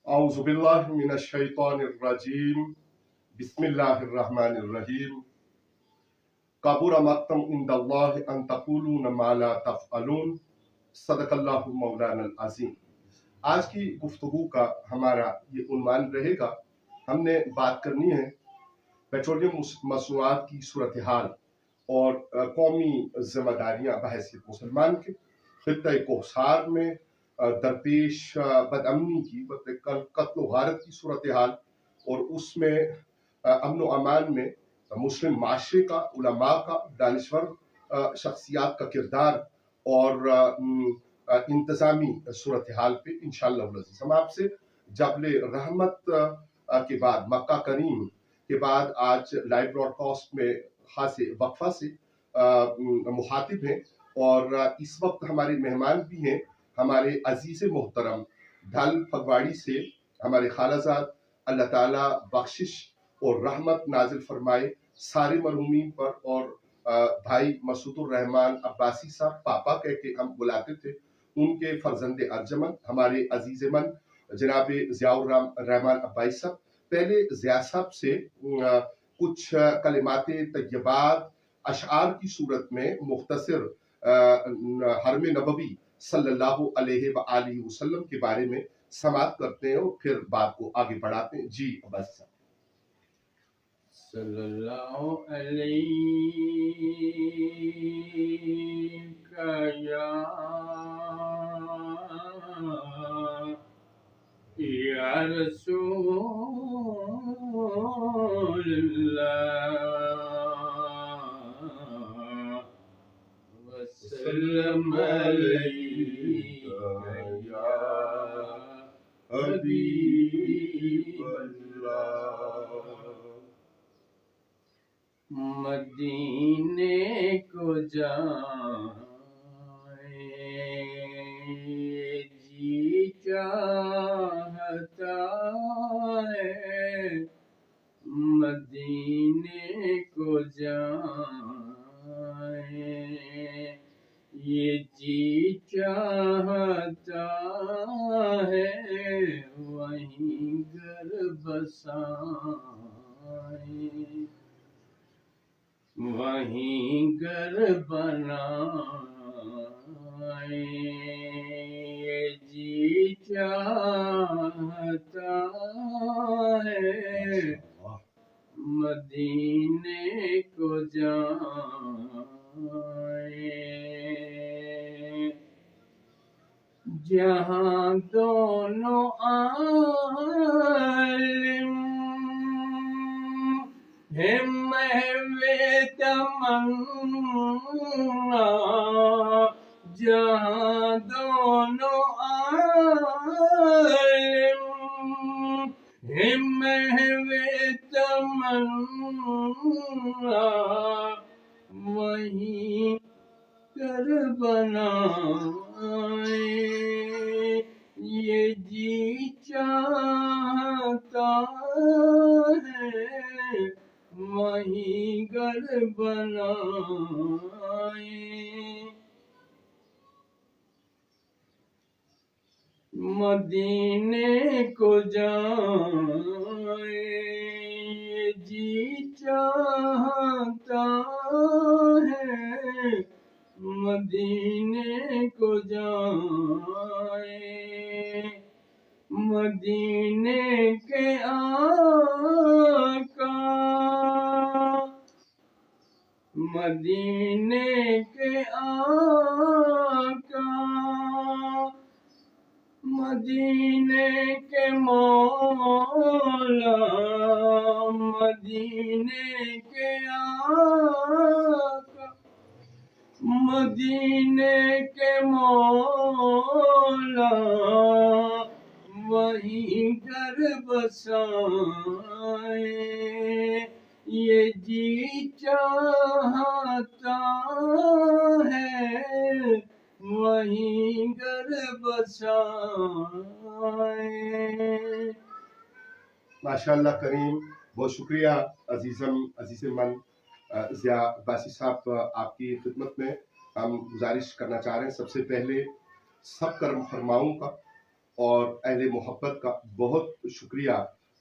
औज़ुबिल्लाहि मिनश्शैतानिर्रजीम बिस्मिल्लाहिर्रहमानिर्रहीम कबुर मक़तम इंदल्लाहि अन तक़ूलून मा ला तफ़अलून सदक़ल्लाहु मौलाना अज़ीम। आज की गुफ्तगू का हमारा ये उन्वान रहेगा, हमने बात करनी है पेट्रोलियम मसनूआत की सूरत हाल और कौमी जिम्मेदारियाँ बहैसियत मुसलमान के खित्ते कोहसार में दरपेश बदअमनी की कत्ल गारत की सूरत हाल और उसमें अमन व अमान में मुस्लिम माशरे का, उलमा का, दानिश्वर शख्सियात का किरदार और इंतज़ामी सूरत हाल पे इंशाअल्लाह हम आपसे जबले रहमत के बाद मक्का करीम के बाद आज लाइव ब्रॉडकास्ट में खासे वक्फा से मुखातिब हैं और इस वक्त हमारे मेहमान भी हैं हमारे अजीज मोहतरम ढल फगवाड़ी से हमारे खालाजाद। अल्लाह ताला बख्शिश और रहमत नाजिल फरमाए सारे मरहूमीन पर। और भाई मसूदुर रहमान अब्बासी साहब पापा कह के हम बुलाते थे, उनके फर्जंदे अर्जमन हमारे अजीज मन जनाब ज़ियाउर रहमान अब्बासी साहब। पहले ज़िया साहब से कुछ कलिमाते तय्यबात अशआर की सूरत में मुख्तसर हरम नबवी सल्लल्लाहु अलैहि व आलिहि वसल्लम के बारे में समाअत करते हैं और फिर बात को आगे बढ़ाते हैं। जी अब्बासी साहब। सल्लल्लाहु अलैहि या रसूलल्लाह वसल्लम अलैका या हबीबल्लाह। मदीने को जाए जी चाहता है, मदीने को जाए ये जी चाहता है, वहीं घर बसाए, वहीं घर बनाए ये जी चाहता है, मदीने को जाए जहाँ दोनों आलिम है महवे तमन्ना, जहाँ दोनों आलिम है महवे तमन्ना, वहीं कर बनाए ये जी चाहता है, वहीं घर बनाए मदीने को जाए ये जी चाहता है, मदीने को जाए मदीने के आका, मदीने के आका, मदीने के मौला, मदीने के आका, मदीने के मौला, वहीं घर बसाए ये जी चाहता है, वहीं घर बसाए। माशाअल्लाह करीम, बहुत शुक्रिया अजीज़ मन ज़िया अब्बासी साहब। आपकी खिदमत में हम गुजारिश करना चाह रहे हैं सबसे पहले सब कर्म फरमाओं का और अहले मोहब्बत का बहुत शुक्रिया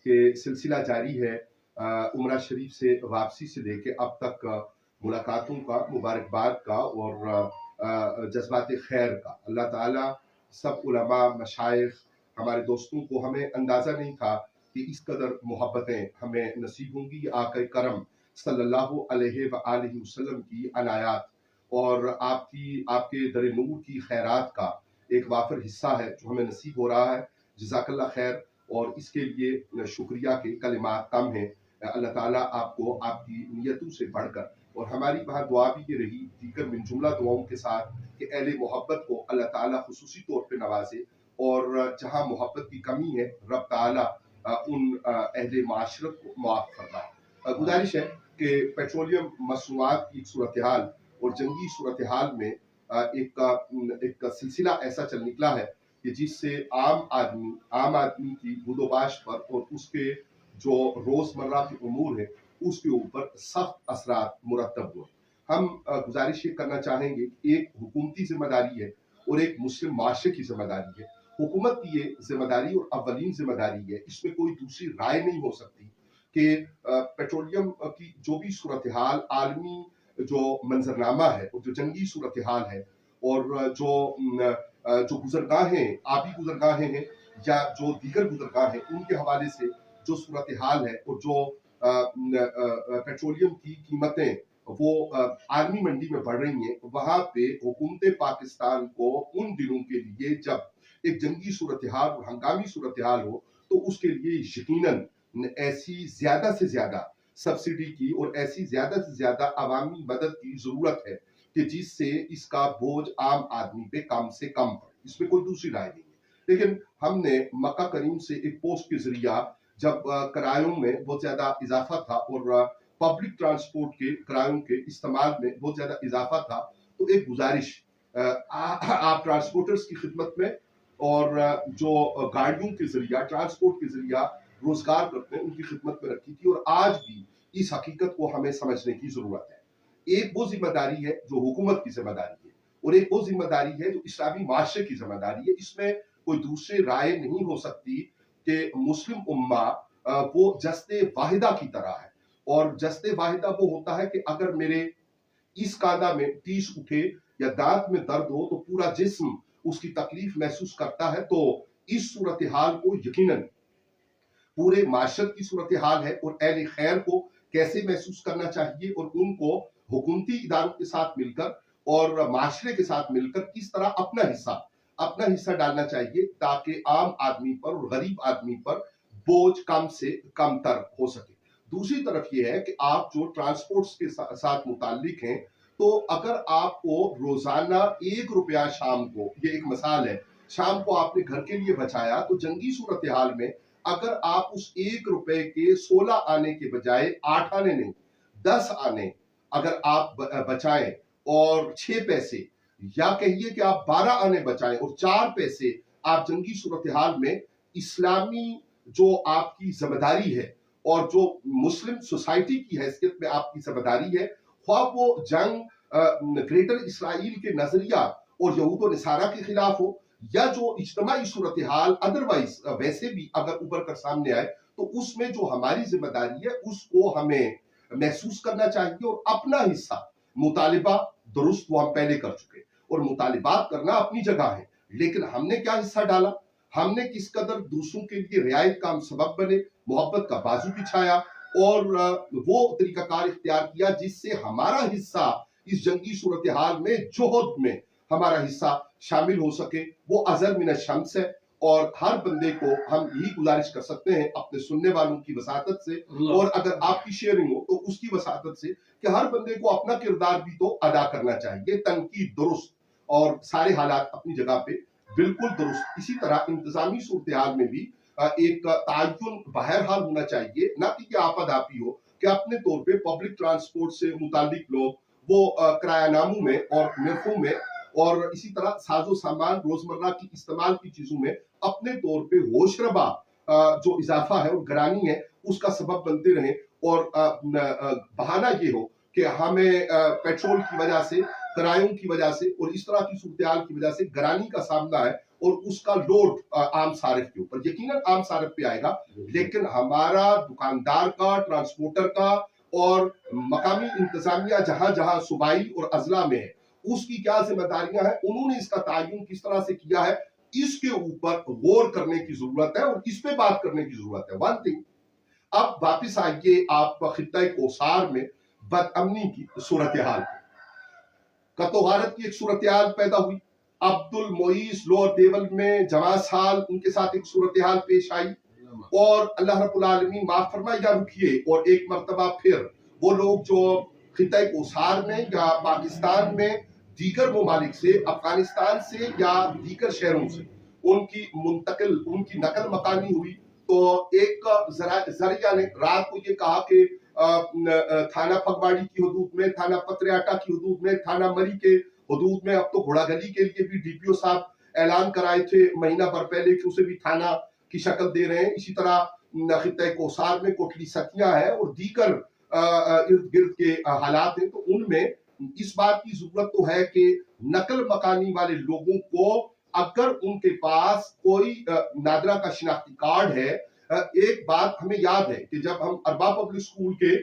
कि सिलसिला जारी है उम्रा शरीफ से वापसी से लेके अब तक मुलाकातों का, मुबारकबाद का और जज्बात खैर का। अल्लाह ताला सब उलमा, मशाइख, हमारे दोस्तों को, हमें अंदाज़ा नहीं था कि इस कदर मोहब्बतें हमें नसीब होंगी। आक़ा करम सल्लल्लाहु अलैहि वसल्लम की अनायात और आपके दर नूर की खैरात का एक वाफिर हिस्सा है जो हमें नसीब हो रहा है। जज़ाकल्लाह खैर। और इसके लिए शुक्रिया के कलिमात कम हैं। अल्लाह ताला आपको आपकी नियतों से बढ़कर, और हमारी वहाँ दुआ भी ये रही दीगर मिन जुमला दुआओं के साथ कि अहले मोहब्बत को अल्लाह ताला खुसूसी तौर पे नवाजे, और जहाँ मोहब्बत की कमी है रब ताला उन अहले माशरत को मुआफ़ फरमाए। गुजारिश है कि पेट्रोलियम मसनूआत की सूरत हाल और जंगी सूरत हाल में एक सिलसिला ऐसा चल निकला है कि जिससे आम आदमी की बुदोबाश पर और उसके जो रोजमर्रा के उमूर है उसके ऊपर सख्त असरात मुरतब हुए। हम गुजारिश ये करना चाहेंगे, एक हुकूमती जिम्मेदारी है और एक मुस्लिम माशरे की जिम्मेदारी है। हुकूमत की ये जिम्मेदारी और अव्वलीन जिम्मेदारी है, इसमें कोई दूसरी राय नहीं हो सकती कि पेट्रोलियम की जो भी सूरत हाल, आलमी जो मंजरनामा है और जो जंगी सूरत हाल है और जो गुजरगाहें, आबी गुजरगाहें हैं या जो दीगर गुजरगाहें, उनके हवाले से जो सूरत हाल है और जो पेट्रोलियम की कीमतें वो आर्मी मंडी में बढ़ रही हैं, वहां पे हुकूमत पाकिस्तान को उन दिनों के लिए जब एक जंगी सूरत हाल और हंगामी सूरत हाल हो तो उसके लिए यकीनन ऐसी ज्यादा से ज्यादा सब्सिडी की और ऐसी ज्यादा से ज्यादा अवामी मदद की जरूरत है कि जिससे इसका बोझ आम आदमी पे कम से कम पड़े। इसमें कोई दूसरी राय नहीं है। लेकिन हमने मक्का करीम से एक पोस्ट के जरिया जब किरायों में बहुत ज्यादा इजाफा था और पब्लिक ट्रांसपोर्ट के किरायों के इस्तेमाल में बहुत ज्यादा इजाफा था, तो एक गुजारिश आप ट्रांसपोर्टर्स की खिदमत में और जो गाड़ियों के जरिया, ट्रांसपोर्ट के जरिया रोजगार करते हैं, उनकी खिदमत में रखी थी। और आज भी इस हकीकत को हमें समझने की जरूरत है। एक वो जिम्मेदारी है जो हुकूमत की जिम्मेदारी है और एक वो जिम्मेदारी है जो इस्लामी माशरे की जिम्मेदारी है। इसमें कोई दूसरी राय नहीं हो सकती कि मुस्लिम उम्मा वो जस्ते वाहिदा की तरह है, और जस्ते वाहिदा वो होता है कि अगर मेरे इस कांधा में टीस उठे या दांत में दर्द हो तो पूरा जिस्म उसकी तकलीफ महसूस करता है। तो इस सूरत हाल को यकीनन पूरे माशरत की सूरत हाल है और अहले खैर को कैसे महसूस करना चाहिए और उनको हुकूमती इदारों के साथ मिलकर और माशरे के साथ मिलकर किस तरह अपना हिस्सा डालना चाहिए ताकि आम आदमी पर और गरीब आदमी पर बोझ कम से कम तर हो सके। दूसरी तरफ यह है कि आप जो ट्रांसपोर्ट्स के साथ मुताल्लिक हैं, तो अगर आपको रोजाना 1 रुपया शाम को, ये एक मिसाल है, शाम को आपने घर के लिए बचाया, तो जंगी सूरत हाल में अगर आप उस 1 रुपए के 16 आने के बजाय 8 आने नहीं 10 आने अगर आप बचाएं और 6 पैसे, या कहिए कि आप 12 आने बचाएं और 4 पैसे आप जंगी सूरत हाल में इस्लामी जो आपकी जिम्मेदारी है और जो मुस्लिम सोसाइटी की हैसियत में आपकी जिम्मेदारी है, ख्वाह वो जंग ग्रेटर इसराइल के नजरिया और यहूद व नसारा के खिलाफ हो या जो इज्तमाई सूरत हाल अदरवाइज वैसे भी अगर उभर कर सामने आए, तो उसमें जो हमारी जिम्मेदारी है उसको हमें महसूस करना चाहिए और अपना हिस्सा मुतालिबा दुरुस्त वो हम पहले कर चुके और मुतालिबात करना अपनी जगह है, लेकिन हमने क्या हिस्सा डाला, हमने किस कदर दूसरों के लिए रियायत का हम सबब बने, मोहब्बत का बाजू बिछाया और वो तरीकाकार इख्तियार किया जिससे हमारा हिस्सा इस जंगी सूरत हाल में जोहद में हमारा हिस्सा शामिल हो सके। वो अजर मिन शम्स है और हर बंदे को हम यही गुजारिश कर सकते हैं अपने सुनने वालों की वसातत से और अगर आपकी शेयरिंग हो तो उसकी वसातत से कि हर बंदे को अपना किरदार भी तो अदा करना चाहिए, तनकीद दुरुस्त और सारे हालात अपनी जगह पे बिल्कुल दुरुस्त। इसी तरह इंतजामी सूरत हाल में भी एक तायुन बहरहाल होना चाहिए, ना कि आपदापी हो कि अपने तौर पे पब्लिक ट्रांसपोर्ट से मुतालिक लोग वो किरायानामों में और निर्खों में और इसी तरह साजो सामान रोजमर्रा की इस्तेमाल की चीजों में अपने तौर पे होशरबा जो इजाफा है और गरानी है उसका सबब बनते रहे और बहाना ये हो कि हमें पेट्रोल की वजह से, किरायों की वजह से और इस तरह की सूरत हाल की वजह से गरानी का सामना है और उसका लोड आम सारिफ के ऊपर, यकीनन आम सारिफ पे आएगा, लेकिन हमारा दुकानदार का, ट्रांसपोर्टर का और मकामी इंतजामिया जहां जहां सूबाई और अजला में है, उसकी क्या जिम्मेदारियां हैं, उन्होंने इसका तायुन किस तरह से किया है, इसके ऊपर गौर करने की जरूरत है और इस पे बात करने की जरूरत है। वन थिंग, अब वापिस आइए आप खित्ता कोसार में बदअमनी की सूरत हाल, कतोगारत की एक सूरत हाल पैदा हुई। अब्दुल मोईस लोअर देवल में जमात साल, उनके साथ एक सूरत हाल पेश आई और अल्लाह रब्बुल आलमीन माफ फरमाए या रुकिए, और एक मरतबा फिर वो लोग जो खित्ता कोसार में या पाकिस्तान में दीगर ममालिक से, अफगानिस्तान से या दीगर शहरों से उनकी नकल मकानी हुई, तो एक जरिया ने रात को ये कहा कि थाना फगवाड़ी की हदूद में, थाना पत्रियाटा की हदूद में, थाना मरी के हदूद में, अब तो घोड़ागली के लिए भी डीपीओ साहब ऐलान कराए थे महीना भर पहले कि उसे भी थाना की शक्ल दे रहे हैं। इसी तरह खित्ता कोसार में कोटली सतिया है और दीगर इर्द गिर्द के हालात हैं, तो उनमें इस बात की जरूरत तो है कि नकल मकानी वाले लोगों को अगर उनके पास कोई नादरा का शिनाख्ती कार्ड है, एक बात हमें याद है कि जब हम अरबाब पब्लिक स्कूल के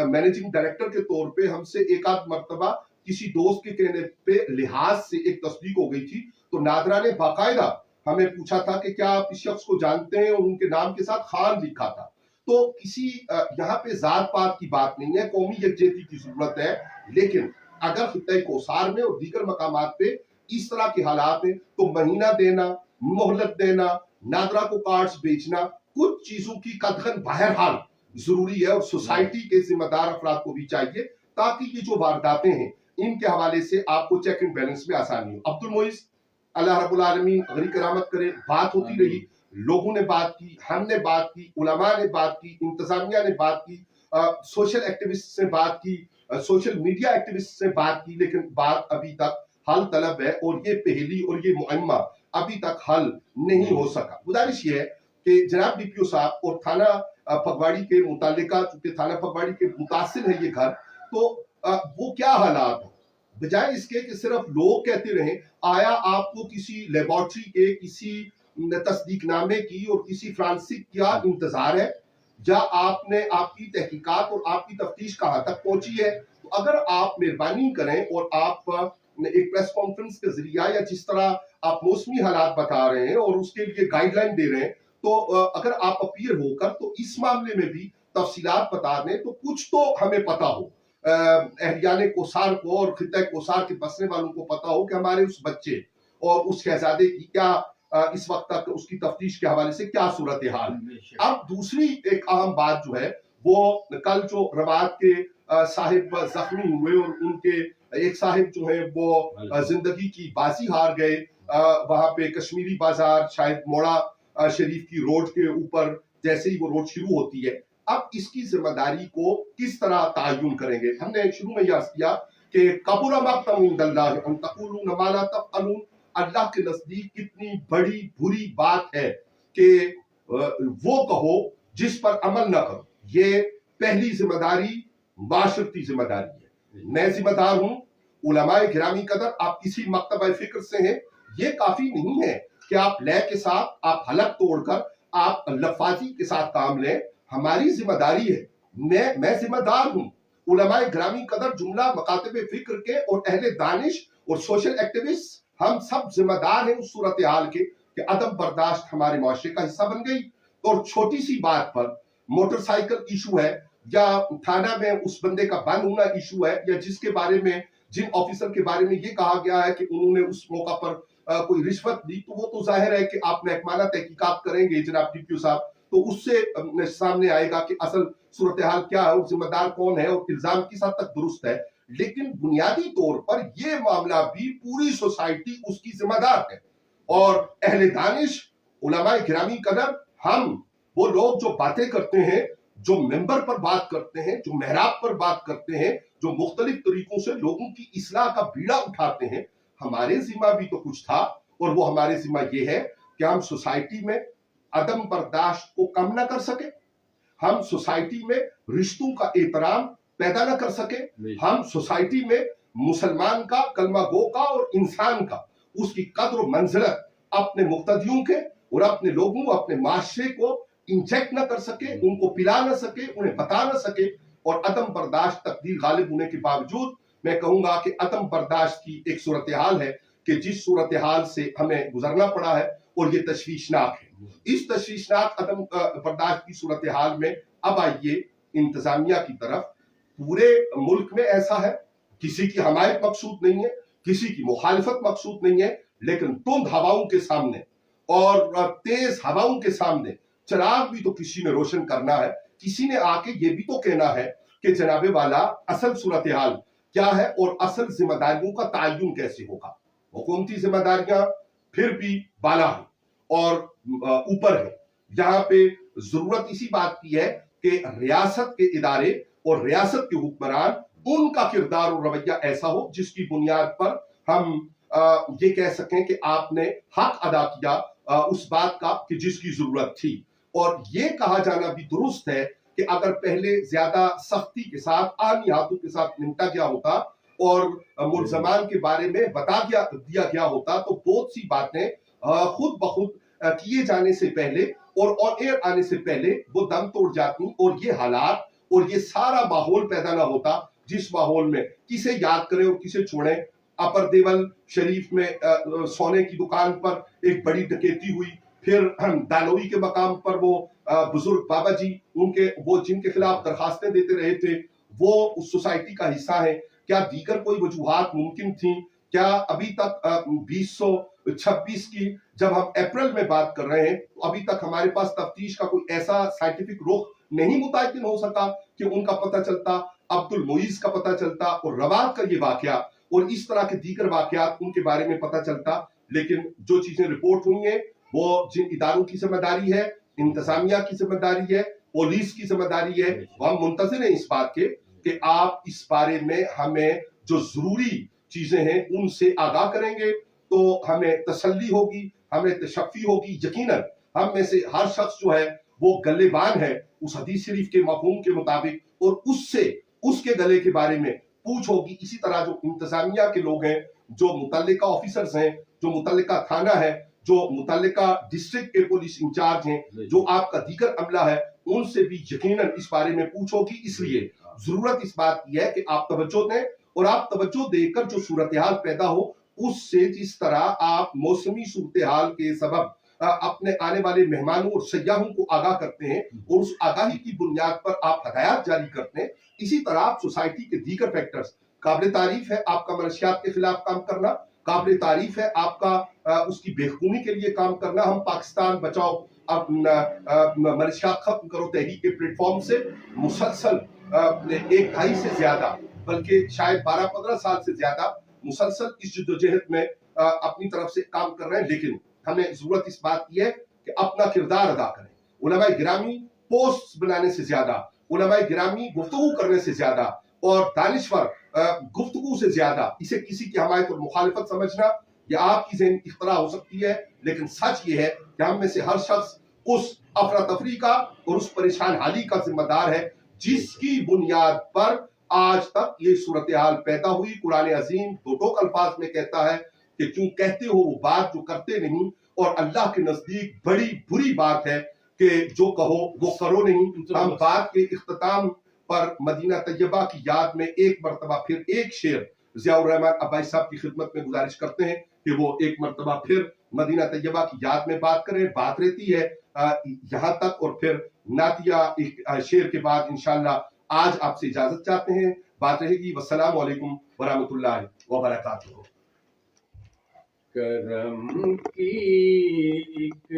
मैनेजिंग डायरेक्टर के तौर पे हमसे एक आध मरतबा किसी दोस्त के कहने पे लिहाज से एक तस्दीक हो गई थी, तो नादरा ने बाकायदा हमें पूछा था कि क्या आप इस शख्स को जानते हैं, और उनके नाम के साथ खान लिखा था। तो किसी यहाँ पे जात पात की बात नहीं है, कौमी यकजहती की जरूरत है, लेकिन अगर खित्ता कोसार में और दीगर मकामात पे इस तरह के हालात हैं तो महीना देना, मोहलत देना, नादरा को कार्ड्स बेचना, कुछ चीजों की कदगन बहरहाल जरूरी है और सोसाइटी के जिम्मेदार अफराद को भी चाहिए, ताकि ये जो वारदातें हैं इनके हवाले से आपको चेक एंड बैलेंस में आसानी हो। अब्दुल मोइस, अल्लाह रब्बुल आलमीन गनी करामत करे, बात होती रही, लोगों ने बात की, हमने बात की, उलमा ने बात की, इंतजामिया ने बात की, सोशल एक्टिविस्ट से बात की, सोशल मीडिया एक्टिविस्ट से बात की, लेकिन बात अभी तक हल तलब है और ये पहली और ये मुअम्मा अभी तक हल नहीं हो सका। गुजारिश ये है कि जनाब डीपीओ साहब और थाना फगवाड़ी के मुतालिका, चूंकि थाना फगवाड़ी के मुतासिर है ये घर, तो वो क्या हालात है, बजाय इसके कि सिर्फ लोग कहते रहे, आया आपको किसी लेबोरेटरी के किसी तस्दीकनामे की और किसी फ्रांसिक का इंतजार है, या आपने आपकी तहकीकात और आपकी तफ्तीश कहां तक पहुंची है? तो अगर आप मेहरबानी करें और आप एक प्रेस कॉन्फ्रेंस के जरिया या जिस तरह आप मौसमी हालात बता रहे हैं और उसके लिए गाइडलाइन दे रहे हैं, तो अगर आप अपीयर होकर तो इस मामले में भी तफसीलात बता दें, तो कुछ तो हमें पता हो, अहलियाने कोसार को और खित्ता कोसार के बसने वालों को पता हो कि हमारे उस बच्चे और उस शहजादे की क्या इस वक्त तक उसकी तफ्तीश के हवाले से क्या सूरत हाल है। अब दूसरी एक अहम बात जो है, वो कल जो रवात के साहिब जख्मी हुए और उनके एक साहिब जो है वो जिंदगी की बाजी हार गए, वहां पे कश्मीरी बाजार शायद मोड़ा शरीफ की रोड के ऊपर जैसे ही वो रोड शुरू होती है, अब इसकी जिम्मेदारी को किस तरह तायुन करेंगे? हमने शुरू में यह किया कि कबुरा मक़तम इंदल्लाह अन तक़ूलू मा ला तफ़अलून, अल्लाह के नजदीक कितनी बड़ी बुरी बात है कि वो कहो जिस पर अमल न करो। ये पहली जिम्मेदारी माशरती जिम्मेदारी है। मैं जिम्मेदार हूं, उलमाए गिरामी कदर, आप किसी मकतबा फिक्र से हैं, ये काफी नहीं है कि आप लय के साथ, आप हलक तोड़कर, आप लफाजी के साथ काम लें। हमारी जिम्मेदारी है, मैं जिम्मेदार हूं, उलमाए गिरामी कदर जुमला मकातबे फिक्र के और अहले दानिश और सोशल एक्टिविस्ट, हम सब जिम्मेदार हैं उस सूरत हाल के कि अदम बर्दाश्त हमारे मुआशरे का हिस्सा बन गई। और छोटी सी बात पर मोटरसाइकिल इशू है या थाना में उस बंदे का बंद होना इशू है, या जिसके बारे में, जिन ऑफिसर के बारे में ये कहा गया है कि उन्होंने उस मौका पर कोई रिश्वत दी, तो वो तो जाहिर है कि आप महकमाना तहकीकात करेंगे जनाब डीपीओ साहब, तो उससे सामने आएगा कि असल सूरत हाल क्या है और जिम्मेदार कौन है और इल्जाम किस हद तक दुरुस्त है। लेकिन बुनियादी तौर पर यह मामला भी पूरी सोसाइटी उसकी जिम्मेदार है, और अहले दानिश, उलमाए गिरामी कदर, हम वो लोग जो बातें करते हैं, जो मेंबर पर बात करते हैं, जो मेहराब पर बात करते हैं, जो मुख्तलिफ तरीकों से लोगों की इस्लाह का बीड़ा उठाते हैं, हमारे जिम्मा भी तो कुछ था, और वो हमारे जिम्मा ये है कि हम सोसाइटी में अदम बर्दाश्त को कम ना कर सके, हम सोसाइटी में रिश्तों का एहतराम पैदा ना कर सके, हम सोसाइटी में मुसलमान का, कलमा गो का और इंसान का, उसकी कद्र और मंजिलत अपने मुक्तदियों के और अपने लोगों, अपने माशरे को इंजेक्ट न कर सके, उनको पिला न सके, उन्हें बता न सके, और अदम बर्दाश्त तकदीर गालिब होने के बावजूद मैं कहूंगा कि अदम बर्दाश्त की एक सूरत हाल है कि जिस सूरत हाल से हमें गुजरना पड़ा है, और ये तशवीशनाक है। इस तशवीशनाक अदम बर्दाश्त की सूरत हाल में अब आइए इंतजामिया की तरफ। पूरे मुल्क में ऐसा है, किसी की हमायत मकसूद नहीं है, किसी की मुखालिफत मकसूद नहीं है, लेकिन तुंद हवाओं के सामने और तेज हवाओं के सामने चिराग भी तो किसी ने रोशन करना है। किसी ने आके ये भी तो कहना है कि जनाबे वाला असल सूरत हाल क्या है और असल जिम्मेदारियों का तायुन कैसे होगा। हुकूमती जिम्मेदारियां फिर भी बाला है और ऊपर है। यहाँ पे जरूरत इसी बात की है कि रियासत के इदारे और रियासत के हुक्मरान, उनका किरदार और रवैया ऐसा हो जिसकी बुनियाद पर हम ये कह सकें कि आपने हक अदा किया उस बात का कि जिसकी जरूरत थी। और ये कहा जाना भी दुरुस्त है कि अगर पहले ज्यादा सख्ती के साथ, आनी हाथों के साथ निपटा गया होता और मुलजमान के बारे में दिया गया होता, तो बहुत सी बातें खुद ब खुद किए जाने से पहले और ऑन एयर आने से पहले वो दम तोड़ जाती, और ये हालात और ये सारा माहौल पैदा ना होता जिस माहौल में किसे याद करें और किसे छोड़े। अपर देवल शरीफ में सोने की दुकान पर एक बड़ी डकैती हुई, फिर दानोई के मकाम पर वो बुजुर्ग बाबा जी, उनके वो जिनके खिलाफ दरखास्तें देते रहे थे, वो उस सोसाइटी का हिस्सा है। क्या दीगर कोई वजूहात मुमकिन थी? क्या अभी तक 2026 की जब हम अप्रैल में बात कर रहे हैं, तो अभी तक हमारे पास तफ्तीश का कोई ऐसा साइंटिफिक रुख नहीं मुतयन हो सका कि उनका पता चलता, अब्दुल मुईज का पता चलता और रवात का ये वाकया और इस तरह के दीगर वाकयात उनके बारे में पता चलता। लेकिन जो चीजें रिपोर्ट हुई हैं वो जिन इदारों की जिम्मेदारी है, इंतजामिया की जिम्मेदारी है, पुलिस की जिम्मेदारी है, हम मुंतजिर हैं इस बात के कि आप इस बारे में हमें जो जरूरी चीजें हैं उनसे आगाह करेंगे तो हमें तसल्ली होगी, हमें तशफ़ी होगी। यकीनन हम में से हर शख्स जो है वो गलेबान है उस हदीस शरीफ के मफहूम के मुताबिक, और उससे उसके गले के बारे में पूछ होगी। इसी तरह जो इंतजामिया के लोग हैं, जो मुतल्लिका ऑफिसर्स हैं, जो मुतल्लिका थाना है, जो मुतल्लिका डिस्ट्रिक्ट के पुलिस इंचार्ज हैं, जो आपका दीगर अमला है, उनसे भी यकीनन इस बारे में पूछोगी। इसलिए जरूरत इस बात की है कि आप तवज्जो दें, और आप तवज्जो देकर जो सूरत हाल पैदा हो उससे जिस तरह आप मौसमी सूरत हाल के सबब अपने आने वाले मेहमानों और सयाहों को आगाह करते हैं और उस आगाही की बुनियाद पर आप हदायत जारी करते हैं, इसी तरह आप सोसाइटी के दीगर फैक्टर्स, काबिल तारीफ है आपका मनशियात के खिलाफ काम करना, काबिल तारीफ है आपका उसकी बेखूनी के लिए काम करना। हम पाकिस्तान बचाओ मनशियात खत्म करो तहरीक के प्लेटफॉर्म से मुसलसल एक दहाई से ज्यादा, बल्कि शायद 12-15 साल से ज्यादा मुसलसल इस जद्दोजहद में अपनी तरफ से काम कर रहे हैं। लेकिन हमें जरूरत इस बात की है कि अपना किरदार अदा करें। उलमाए गिरामी पोस्ट बनाने से ज्यादा, उलमाए गिरामी गुफ्तगू करने से ज्यादा और दानिश्वर गुफ्तगू से ज्यादा इसे किसी की हमायत और मुखालिफत समझना यह आपकी ज़हनी इख्तरा हो सकती है। लेकिन सच ये है कि हम में से हर शख्स उस अफरा तफरी का और उस परेशान हाली का जिम्मेदार है जिसकी बुनियाद पर आज तक ये सूरत हाल पैदा हुई। कुरान अजीम दो अल्फाज में कहता है कि क्यों कहते हो वो बात जो करते नहीं, और अल्लाह के नजदीक बड़ी बुरी बात है कि जो कहो वो करो नहीं। हम बात के इख्तिताम पर मदीना तैयबा की याद में एक मरतबा फिर एक शेर ज़ियाउर रहमान अब्बासी साहब की खिदमत में गुजारिश करते हैं कि वो एक मरतबा फिर मदीना तैयबा की याद में बात करें। बात रहती है यहाँ तक, और फिर नातिया एक शेर के बाद इंशाअल्लाह आज आपसे इजाजत चाहते हैं। बात रहेगी। वस्सलामु अलैकुम वरहमतुल्लाहि वबरकातुहू। करम की एक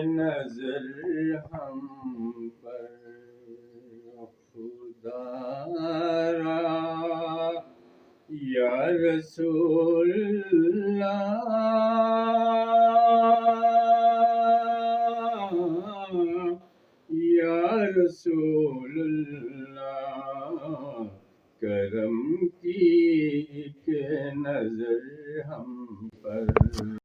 नजर हम पर खुदारा या रसूल या रसूल करम की